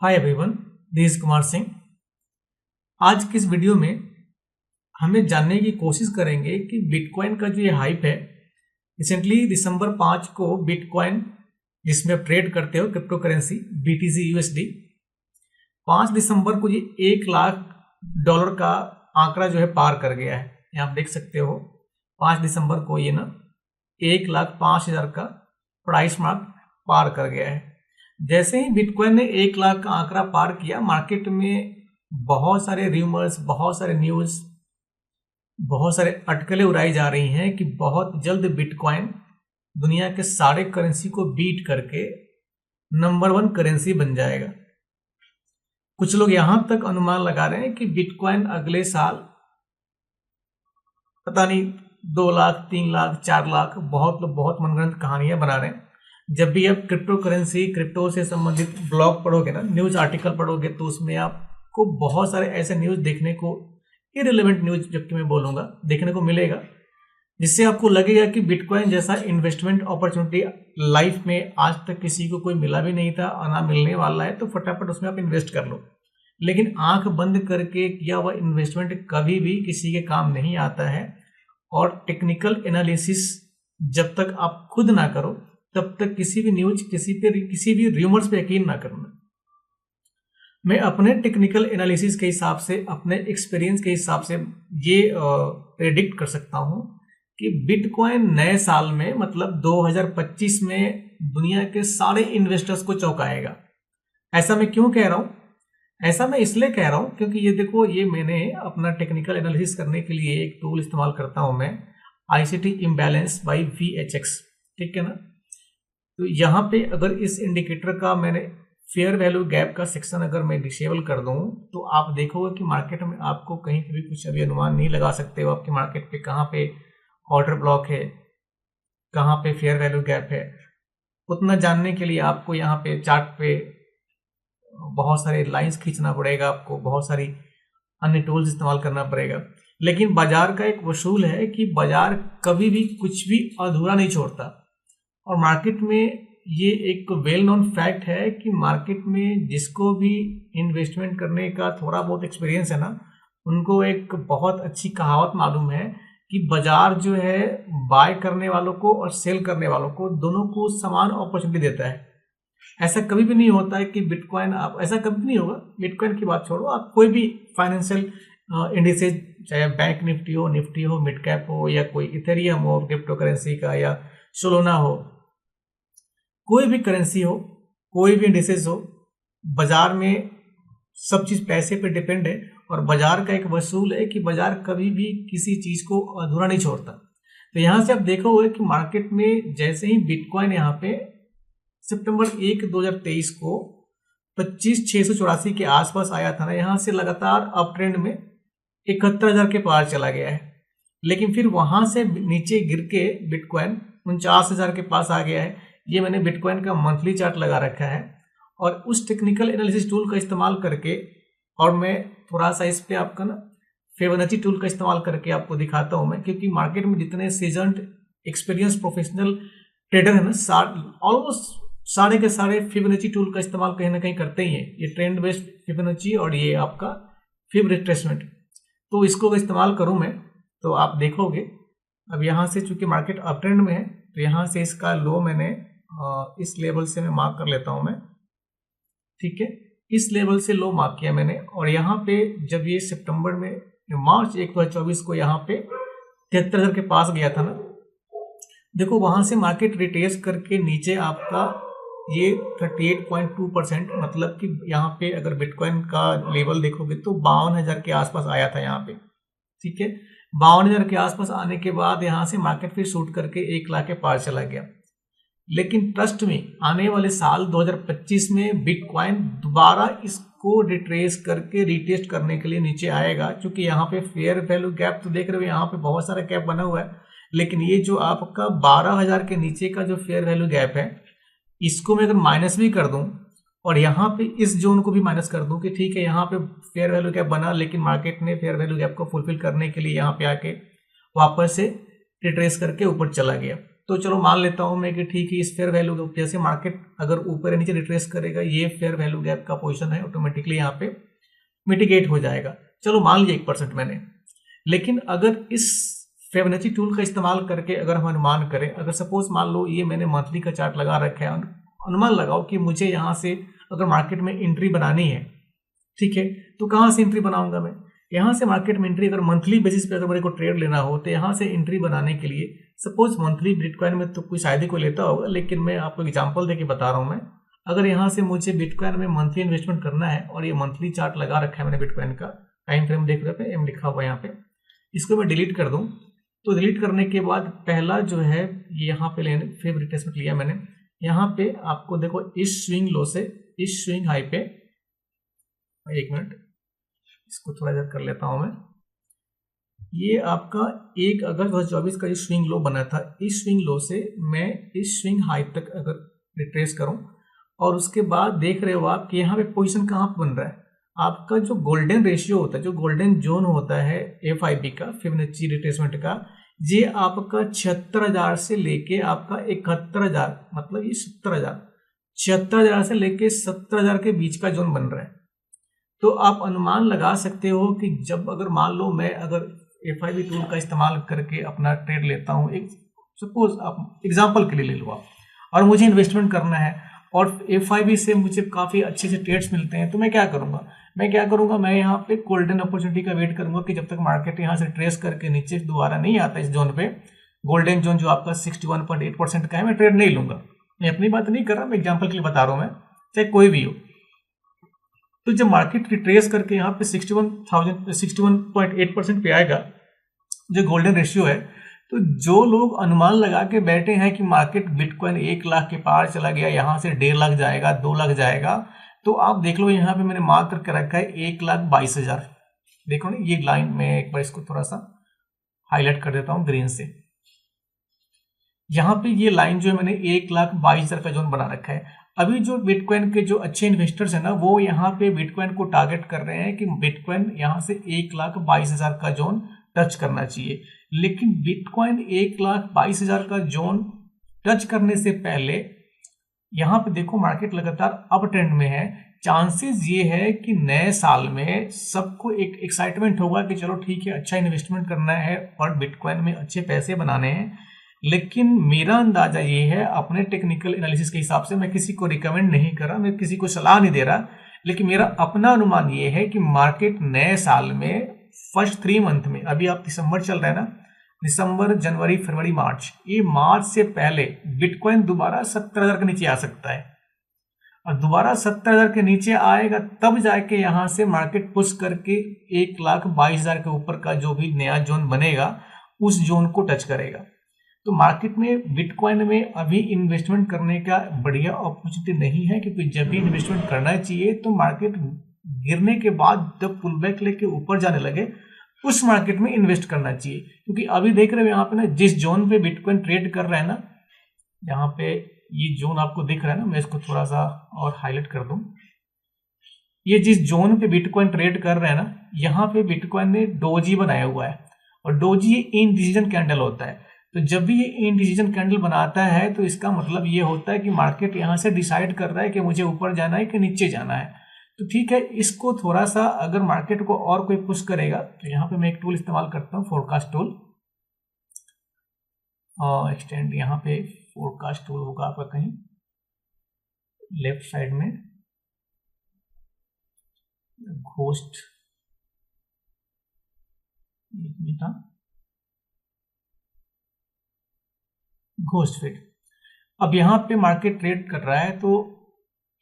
Hi everyone, this Kumar Singh. आज की इस वीडियो में हम ये जानने की कोशिश करेंगे कि बिटकॉइन का जो ये हाइप है, रिसेंटली दिसंबर 5 को बिटकॉइन जिसमें आप ट्रेड करते हो क्रिप्टो करेंसी BTC USD, 5 दिसंबर को ये $1,00,000 का आंकड़ा जो है पार कर गया है। यहाँ आप देख सकते हो 5 दिसंबर को ये ना 1,05,000 का प्राइस मार्क पार कर गया है। जैसे ही बिटकॉइन ने 1,00,000 का आंकड़ा पार किया, मार्केट में बहुत सारे रूमर्स, बहुत सारे न्यूज, बहुत सारे अटकलें उड़ाई जा रही हैं कि बहुत जल्द बिटकॉइन दुनिया के सारे करेंसी को बीट करके नंबर 1 करेंसी बन जाएगा। कुछ लोग यहां तक अनुमान लगा रहे हैं कि बिटकॉइन अगले साल पता नहीं 2 लाख, 3 लाख, 4 लाख, बहुत लोग बहुत मनगढ़ंत कहानियां बना रहे हैं। जब भी आप क्रिप्टो करेंसी, क्रिप्टो से संबंधित ब्लॉग पढ़ोगे ना, न्यूज आर्टिकल पढ़ोगे, तो उसमें आपको बहुत सारे ऐसे न्यूज देखने को, इररिलेवेंट न्यूज जबकि मैं बोलूंगा, देखने को मिलेगा, जिससे आपको लगेगा कि बिटकॉइन जैसा इन्वेस्टमेंट अपॉर्चुनिटी लाइफ में आज तक किसी को कोई मिला भी नहीं था और ना मिलने वाला है, तो फटाफट उसमें आप इन्वेस्ट कर लो। लेकिन आंख बंद करके किया हुआ इन्वेस्टमेंट कभी भी किसी के काम नहीं आता है, और टेक्निकल एनालिसिस जब तक आप खुद ना करो तब तक किसी भी न्यूज, किसी भी रूमर्स पे यकीन ना करना। मैं अपने टेक्निकल एनालिसिस के हिसाब से, अपने एक्सपीरियंस के हिसाब से ये प्रेडिक्ट कर सकता हूं कि बिटकॉइन नए साल में, मतलब 2025 में, दुनिया के सारे इन्वेस्टर्स को चौंकाएगा। ऐसा मैं क्यों कह रहा हूं? ऐसा मैं इसलिए कह रहा हूं क्योंकि ये देखो, ये मैंने अपना टेक्निकल एनालिसिस करने के लिए एक टूल इस्तेमाल करता हूं मैं, ICT इम्बैलेंस बाई VHX, ठीक है ना। तो यहाँ पे अगर इस इंडिकेटर का मैंने फेयर वैल्यू गैप का सेक्शन अगर मैं डिसेबल कर दूं, तो आप देखोगे कि मार्केट में आपको कहीं पे भी कुछ अभी अनुमान नहीं लगा सकते हो आपकी मार्केट पे कहाँ पे ऑर्डर ब्लॉक है, कहाँ पे फेयर वैल्यू गैप है। उतना जानने के लिए आपको यहाँ पे चार्ट पे बहुत सारे लाइंस खींचना पड़ेगा, आपको बहुत सारी अन्य टूल्स इस्तेमाल करना पड़ेगा। लेकिन बाजार का एक वसूल है कि बाजार कभी भी कुछ भी अधूरा नहीं छोड़ता, और मार्केट में ये एक वेल नोन फैक्ट है कि मार्केट में जिसको भी इन्वेस्टमेंट करने का थोड़ा बहुत एक्सपीरियंस है ना, उनको एक बहुत अच्छी कहावत मालूम है कि बाजार जो है बाय करने वालों को और सेल करने वालों को दोनों को समान अपॉर्चुनिटी देता है। ऐसा कभी भी नहीं होता है कि बिटकॉइन, आप ऐसा कभी नहीं होगा। बिटकॉइन की बात छोड़ो, आप कोई भी फाइनेंशियल इंडिसेज, चाहे बैंक निफ्टी हो, मिड कैप हो, या कोई इथेरियम हो क्रिप्टो करेंसी का, या सोलोना हो, कोई भी करेंसी हो, कोई भी इंडिसेस हो, बाजार में सब चीज पैसे पे डिपेंड है, और बाजार का एक वसूल है कि बाजार कभी भी किसी चीज को अधूरा नहीं छोड़ता। तो यहां से आप देखोगे कि मार्केट में जैसे ही बिटकॉइन यहाँ पे सितंबर 1, 2023 को 25,684 के आसपास आया था ना, यहां से लगातार अप ट्रेंड में 71,000 के पार चला गया है। लेकिन फिर वहां से नीचे गिर के बिटकॉइन 49,000 के पास आ गया है। ये मैंने बिटकॉइन का मंथली चार्ट लगा रखा है, और उस टेक्निकल एनालिसिस टूल का इस्तेमाल करके, और मैं थोड़ा सा इस पे आपका ना फिबोनाची टूल का इस्तेमाल करके आपको दिखाता हूं मैं, क्योंकि मार्केट में जितने सीजन्ड एक्सपीरियंस प्रोफेशनल ट्रेडर है ना, ऑलमोस्ट सारे के सारे फिबोनाची टूल का इस्तेमाल कहीं ना कहीं करते ही है। ये ट्रेंड बेस्ड फिबोनाची और ये आपका फिब रिट्रेसमेंट, तो इसको इस्तेमाल करूं मैं, तो आप देखोगे अब यहाँ से चूंकि मार्केट अप ट्रेंड में है, तो यहाँ से इसका लो मैंने इस लेवल से मैं मार्क कर लेता हूं मैं, ठीक है। इस लेवल से लो मार्क किया मैंने, और यहाँ पे जब ये सितंबर में, मार्च 1, 2024 को यहाँ पे 73,000 के पास गया था ना, देखो वहां से मार्केट रिट्रेस करके नीचे आपका ये 38.2%, मतलब कि यहाँ पे अगर बिटकॉइन का लेवल देखोगे तो 52,000 के आसपास आया था यहाँ पे, ठीक है। 52,000 के आसपास आने के बाद यहाँ से मार्केट फिर शूट करके 1,00,000 के पार चला गया। लेकिन ट्रस्ट में, आने वाले साल 2025 में बिटकॉइन दोबारा इसको रिट्रेस करके रीटेस्ट करने के लिए नीचे आएगा, क्योंकि यहाँ पे फेयर वैल्यू गैप तो देख रहे हो, यहाँ पे बहुत सारा गैप बना हुआ है। लेकिन ये जो आपका 12,000 के नीचे का जो फेयर वैल्यू गैप है, इसको मैं अगर माइनस भी कर दूं, और यहाँ पे इस जोन को भी माइनस कर दूं कि ठीक है, यहाँ पे फेयर वैल्यू गैप बना, लेकिन मार्केट ने फेयर वैल्यू गैप को फुलफिल करने के लिए यहाँ पे आके वापस से रिट्रेस करके ऊपर चला गया, तो चलो मान लेता हूं मैं कि ठीक है, इस फेयर वैल्यू गैप जैसे मार्केट अगर ऊपर या नीचे रिट्रेस करेगा, ये फेयर वैल्यू गैप का पोजीशन है ऑटोमेटिकली यहाँ पे मिटिगेट हो जाएगा। चलो मान लीजिए 1% मैंने, लेकिन अगर इस फिबोनाची टूल का इस्तेमाल करके अगर हम अनुमान करें, अगर सपोज मान लो ये मैंने मंथली का चार्ट लगा रखा है, अनुमान लगाओ कि मुझे यहाँ से अगर मार्केट में एंट्री बनानी है, ठीक है, तो कहाँ से एंट्री बनाऊंगा मैं? यहाँ से मार्केट में एंट्री अगर मंथली बेसिस पे अगर मेरे को ट्रेड लेना हो तो यहाँ से एंट्री बनाने के लिए सपोज मंथली बिटकॉइन में तो कोई शायद ही कोई लेता होगा, लेकिन मैं आपको एग्जांपल देके बता रहा हूँ मैं। अगर यहाँ से मुझे बिटकॉइन में मंथली इन्वेस्टमेंट करना है और ये मंथली चार्ट लगा रखा है मैंने बिटकॉइन का, टाइम फ्रेम देख रहे पे एम लिखा हुआ है यहाँ पे, इसको मैं डिलीट कर दूँ तो डिलीट करने के बाद पहला जो है ये यहाँ पे लेने फेव रिट्रेसमेंट लिया मैंने, यहाँ पे आपको देखो इस स्विंग लो से इस स्विंग हाई पे, एक मिनट इसको थोड़ा इधर कर लेता हूं मैं, ये आपका 1 अगस्त 2024 का जो स्विंग लो बना था, इस स्विंग लो से मैं इस स्विंग हाई तक अगर रिट्रेस करूं और उसके बाद देख रहे हो आप कि यहाँ पे पोजीशन कहाँ पे बन रहा है, आपका जो गोल्डन रेशियो होता है, जो गोल्डन जोन होता है FIB का, फिबोनाची रिट्रेसमेंट का, ये आपका 76,000 से लेके आपका 71,000, मतलब ये 70,000, 76,000 से लेके 70,000 के बीच का जोन बन रहा है। तो आप अनुमान लगा सकते हो कि जब अगर मान लो मैं अगर FIB टूल का इस्तेमाल करके अपना ट्रेड लेता हूँ, एक सपोज आप एग्जांपल के लिए ले लो आप, और मुझे इन्वेस्टमेंट करना है और FIB से मुझे काफ़ी अच्छे से ट्रेड्स मिलते हैं, तो मैं क्या करूँगा, मैं यहाँ पे गोल्डन अपॉर्चुनिटी का वेट करूँगा कि जब तक मार्केट यहाँ से ट्रेस करके नीचे दोबारा नहीं आता इस जोन पे, गोल्डन जोन जो आपका 61.8% का है, मैं ट्रेड नहीं लूँगा। मैं अपनी बात नहीं कर रहा, मैं एग्जाम्पल के लिए बता रहा हूँ, मैं चाहे कोई भी हो। तो जब मार्केट रिट्रेस करके यहाँ पे 61.8% पे आएगा जो गोल्डन रेशियो है, तो जो लोग अनुमान लगा के बैठे हैं कि मार्केट बिटकॉइन 1 लाख के पार चला गया, यहाँ से 1.5 लाख जाएगा, 2 लाख जाएगा, तो आप देख लो यहाँ पे मैंने मार्क करके रखा है 1,22,000। देखो ना ये लाइन, में एक बार इसको थोड़ा सा हाईलाइट कर देता हूँ ग्रीन से। यहाँ पे ये लाइन जो है मैंने 1,22,000 का जोन बना रखा है। अभी जो बिटकॉइन के जो अच्छे इन्वेस्टर्स हैं ना, वो यहाँ पे बिटकॉइन को टारगेट कर रहे हैं कि बिटकॉइन यहाँ से 1,22,000 का जोन टच करना चाहिए, लेकिन बिटकॉइन 1,22,000 का जोन टच करने से पहले यहाँ पे देखो मार्केट लगातार अप ट्रेंड में है। चांसेस ये है कि नए साल में सबको एक एक्साइटमेंट होगा कि चलो ठीक है, अच्छा इन्वेस्टमेंट करना है और बिटकॉइन में अच्छे पैसे बनाने हैं। लेकिन मेरा अंदाजा ये है, अपने टेक्निकल एनालिसिस के हिसाब से, मैं किसी को रिकमेंड नहीं कर रहा, मैं किसी को सलाह नहीं दे रहा, लेकिन मेरा अपना अनुमान ये है कि मार्केट नए साल में फर्स्ट 3 मंथ में, अभी आप दिसंबर चल रहा है ना, दिसंबर, जनवरी, फरवरी, मार्च, ये मार्च से पहले बिटकॉइन दोबारा 70,000 के नीचे आ सकता है, और दोबारा 70,000 के नीचे आएगा तब जाके यहाँ से मार्केट पुश करके 1,22,000 के ऊपर का जो भी नया जोन बनेगा उस जोन को टच करेगा। तो मार्केट में बिटकॉइन में अभी इन्वेस्टमेंट करने का बढ़िया अपॉर्चुनिटी नहीं है, क्योंकि जब भी इन्वेस्टमेंट करना चाहिए तो मार्केट गिरने के बाद जब पुल बैक लेके ऊपर जाने लगे उस मार्केट में इन्वेस्ट करना चाहिए। क्योंकि अभी देख रहे हो यहाँ पे ना, जिस जोन पे बिटकॉइन ट्रेड कर रहा है ना, यहाँ पे ये जोन आपको दिख रहा है ना, मैं इसको थोड़ा सा और हाईलाइट कर दूं, ये जिस जोन पे बिटकॉइन ट्रेड कर रहे हैं ना, यहाँ पे बिटकॉइन ने डोजी बनाया हुआ है, और डोजी इनडिसीजन कैंडल होता है। तो जब भी ये इनडिसीजन कैंडल बनाता है तो इसका मतलब ये होता है कि मार्केट यहाँ से डिसाइड कर रहा है कि मुझे ऊपर जाना है कि नीचे जाना है। तो ठीक है, इसको थोड़ा सा अगर मार्केट को और कोई पुश करेगा तो यहाँ पे मैं एक टूल इस्तेमाल करता हूँ, फोरकास्ट टूल, और एक्सटेंड यहाँ पे फोरकास्ट टूल होगा आपका कहीं लेफ्ट साइड में, घोस्ट, घोस्ट फिट। अब यहाँ पे मार्केट ट्रेड कर रहा है, तो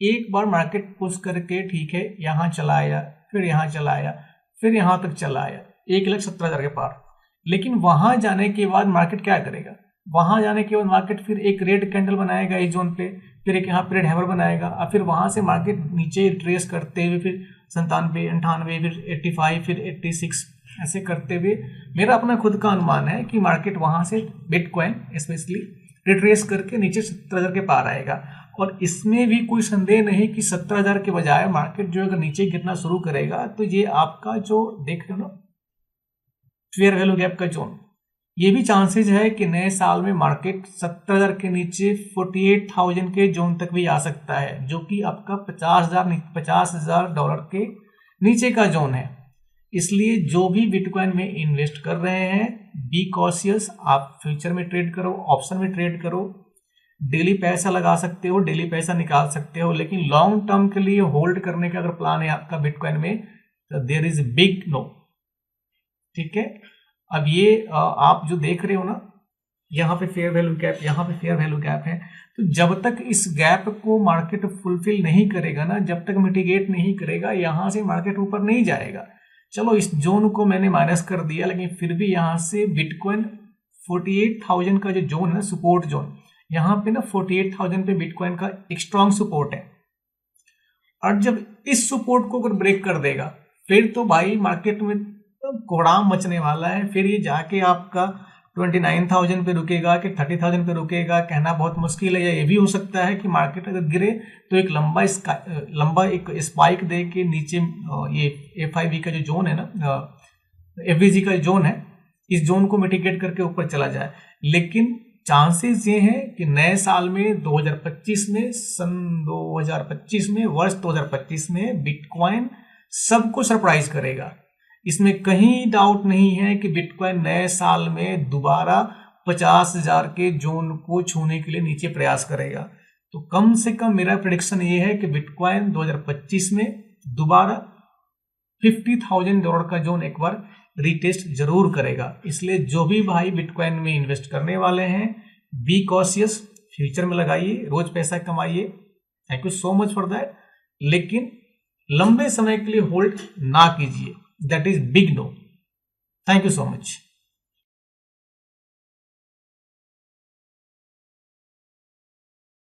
एक बार मार्केट पुश करके ठीक है यहाँ चला आया, फिर यहाँ चला आया, फिर यहाँ तक चला आया 1,70,000 के पार। लेकिन वहां जाने के बाद मार्केट क्या करेगा, वहां जाने के बाद मार्केट फिर एक रेड कैंडल बनाएगा इस जोन पे, फिर एक यहाँ पे रेड हैमर बनाएगा, और फिर वहां से मार्केट नीचे ट्रेस करते हुए फिर 97, 98, फिर 85, फिर 86, ऐसे करते हुए मेरा अपना खुद का अनुमान है कि मार्केट वहां से बिटकॉइन स्पेशली रिट्रेस करके नीचे 70,000 के पार आएगा। और इसमें भी कोई संदेह नहीं कि 70,000 के बजाय मार्केट जो अगर नीचे गिरना शुरू करेगा तो ये आपका जो देख रहे हो ना फेयर वैल्यू गैप का जोन, ये भी चांसेस है कि नए साल में मार्केट 70,000 के नीचे 48,000 के जोन तक भी आ सकता है, जो कि आपका $50,000 के नीचे का जोन है। इसलिए जो भी बिटकॉइन में इन्वेस्ट कर रहे हैं, बी कॉशियस। आप फ्यूचर में ट्रेड करो, ऑप्शन में ट्रेड करो, डेली पैसा लगा सकते हो, डेली पैसा निकाल सकते हो, लेकिन लॉन्ग टर्म के लिए होल्ड करने का अगर प्लान है आपका बिटकॉइन में, तो देयर इज बिग नो। ठीक है, अब ये आप जो देख रहे हो ना, यहाँ पे फेयर वैल्यू गैप, यहाँ पे फेयर वैल्यू गैप है, तो जब तक इस गैप को मार्केट फुलफिल नहीं करेगा ना, जब तक मिटिगेट नहीं करेगा, यहाँ से मार्केट ऊपर नहीं जाएगा। चलो इस जोन को मैंने माइनस कर दिया, लेकिन फिर भी यहाँ से बिटकॉइन 48,000 का जो जोन है, सपोर्ट जोन, यहाँ पे ना 48,000 पे बिटकॉइन का एक स्ट्रॉन्ग सपोर्ट है। और जब इस सपोर्ट को अगर ब्रेक कर देगा, फिर तो भाई मार्केट में कोहराम मचने वाला है। फिर ये जाके आपका 29,000 पे रुकेगा कि 30,000 पे रुकेगा, कहना बहुत मुश्किल है। या ये भी हो सकता है कि मार्केट अगर गिरे तो एक लंबा एक स्पाइक दे के नीचे ये FIB का जो जोन है ना, FVG का जोन है, इस जोन को मिटिगेट करके ऊपर चला जाए। लेकिन चांसेस ये हैं कि नए साल में 2025 में, वर्ष 2025 में बिटकॉइन सबको सरप्राइज करेगा। इसमें कहीं डाउट नहीं है कि बिटकॉइन नए साल में दोबारा 50,000 के जोन को छूने के लिए नीचे प्रयास करेगा। तो कम से कम मेरा प्रेडिक्शन ये है कि बिटकॉइन 2025 में दोबारा $50,000 का जोन एक बार रीटेस्ट जरूर करेगा। इसलिए जो भी भाई बिटकॉइन में इन्वेस्ट करने वाले हैं, बी कॉशियस, फ्यूचर में लगाइए, रोज पैसा कमाइए। Thank you so much for that. लेकिन लंबे समय के लिए होल्ड ना कीजिए, that is big no. Thank you so much.